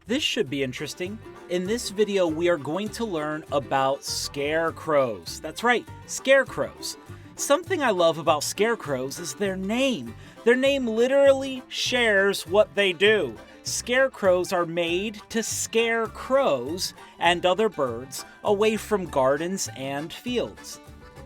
This should be interesting. In this video, we are going to learn about scarecrows. That's right, scarecrows. Something I love about scarecrows is their name. Their name literally shares what they do. Scarecrows are made to scare crows and other birds away from gardens and fields.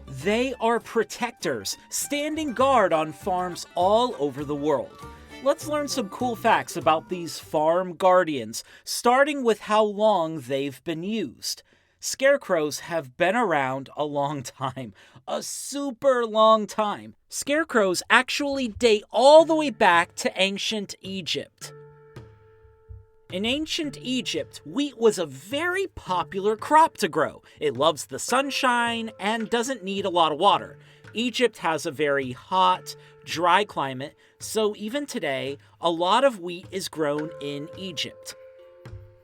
They are protectors, standing guard on farms all over the world. Let's learn some cool facts about these farm guardians, starting with how long they've been used. Scarecrows have been around a long time, a super long time. Scarecrows actually date all the way back to ancient Egypt. In ancient Egypt, wheat was a very popular crop to grow. It loves the sunshine and doesn't need a lot of water. Egypt has a very hot, dry climate, so even today, a lot of wheat is grown in Egypt.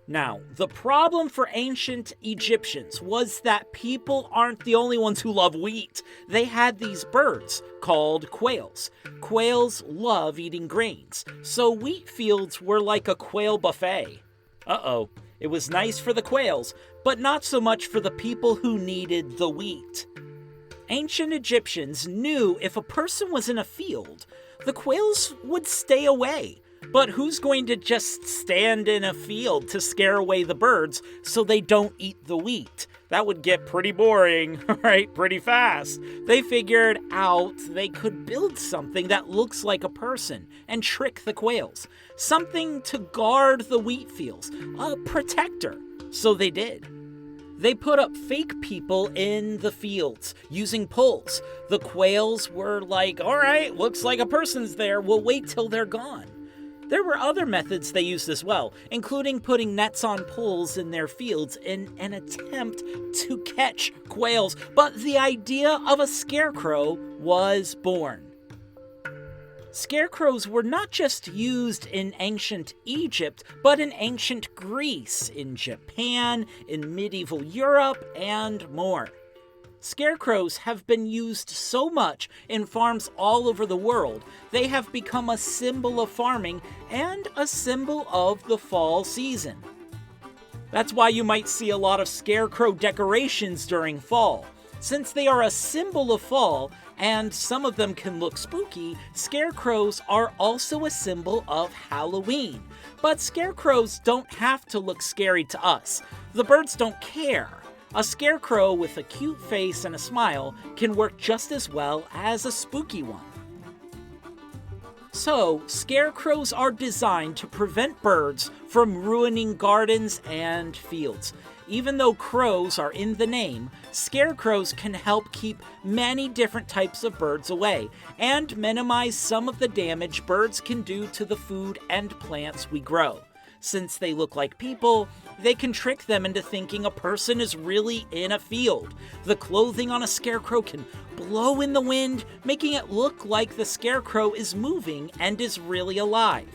Now, the problem for ancient Egyptians was that people aren't the only ones who love wheat. They had these birds called quails. Quails love eating grains, so wheat fields were like a quail buffet. Uh-oh, it was nice for the quails, but not so much for the people who needed the wheat. Ancient Egyptians knew if a person was in a field, the quails would stay away. But who's going to just stand in a field to scare away the birds so they don't eat the wheat? That would get pretty boring, right? Pretty fast. They figured out they could build something that looks like a person and trick the quails. Something to guard the wheat fields, a protector. So they did. They put up fake people in the fields using poles. The quails were like, all right, looks like a person's there. We'll wait till they're gone. There were other methods they used as well, including putting nets on poles in their fields in an attempt to catch quails. But the idea of a scarecrow was born. Scarecrows were not just used in ancient Egypt, but in ancient Greece, in Japan, in medieval Europe, and more. Scarecrows have been used so much in farms all over the world, they have become a symbol of farming and a symbol of the fall season. That's why you might see a lot of scarecrow decorations during fall. Since they are a symbol of fall, and some of them can look spooky, scarecrows are also a symbol of Halloween. But scarecrows don't have to look scary to us. The birds don't care. A scarecrow with a cute face and a smile can work just as well as a spooky one. So, scarecrows are designed to prevent birds from ruining gardens and fields. Even though crows are in the name, scarecrows can help keep many different types of birds away and minimize some of the damage birds can do to the food and plants we grow. Since they look like people, they can trick them into thinking a person is really in a field. The clothing on a scarecrow can blow in the wind, making it look like the scarecrow is moving and is really alive.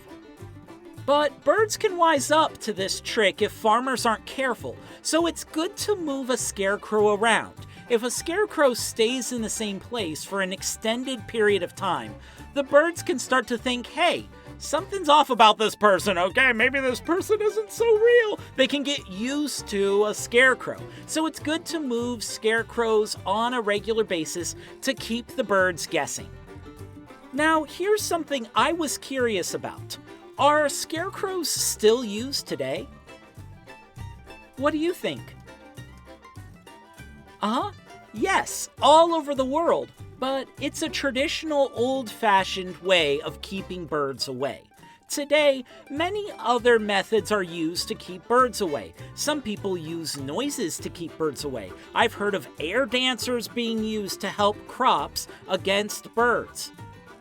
But birds can wise up to this trick if farmers aren't careful, so it's good to move a scarecrow around. If a scarecrow stays in the same place for an extended period of time, the birds can start to think, hey, something's off about this person, okay? Maybe this person isn't so real. They can get used to a scarecrow. So it's good to move scarecrows on a regular basis to keep the birds guessing. Now, here's something I was curious about. Are scarecrows still used today? What do you think? Yes, all over the world. But it's a traditional, old-fashioned way of keeping birds away. Today, many other methods are used to keep birds away. Some people use noises to keep birds away. I've heard of air dancers being used to help crops against birds.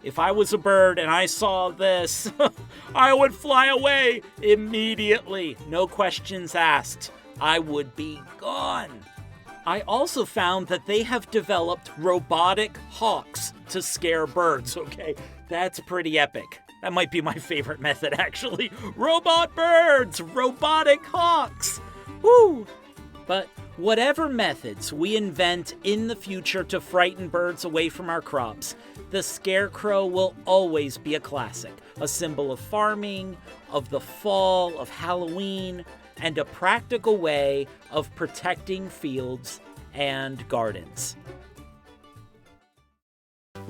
If I was a bird and I saw this, I would fly away immediately. No questions asked. I would be gone. I also found that they have developed robotic hawks to scare birds, okay? That's pretty epic. That might be my favorite method, actually. Robot birds! Robotic hawks! Woo! But Whatever methods we invent in the future to frighten birds away from our crops, the scarecrow will always be a classic, a symbol of farming, of the fall, of Halloween, and a practical way of protecting fields and gardens.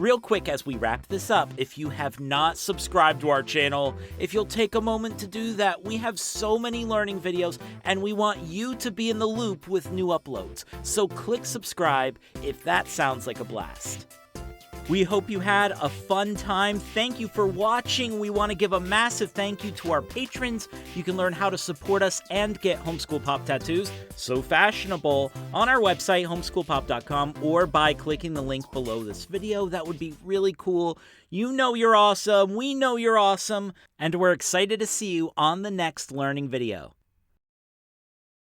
Real quick as we wrap this up, if you have not subscribed to our channel, if you'll take a moment to do that, we have so many learning videos and we want you to be in the loop with new uploads. So click subscribe if that sounds like a blast. We hope you had a fun time. Thank you for watching. We want to give a massive thank you to our patrons. You can learn how to support us and get Homeschool Pop tattoos, so fashionable, on our website, homeschoolpop.com, or by clicking the link below this video. That would be really cool. You know you're awesome. We know you're awesome. And we're excited to see you on the next learning video.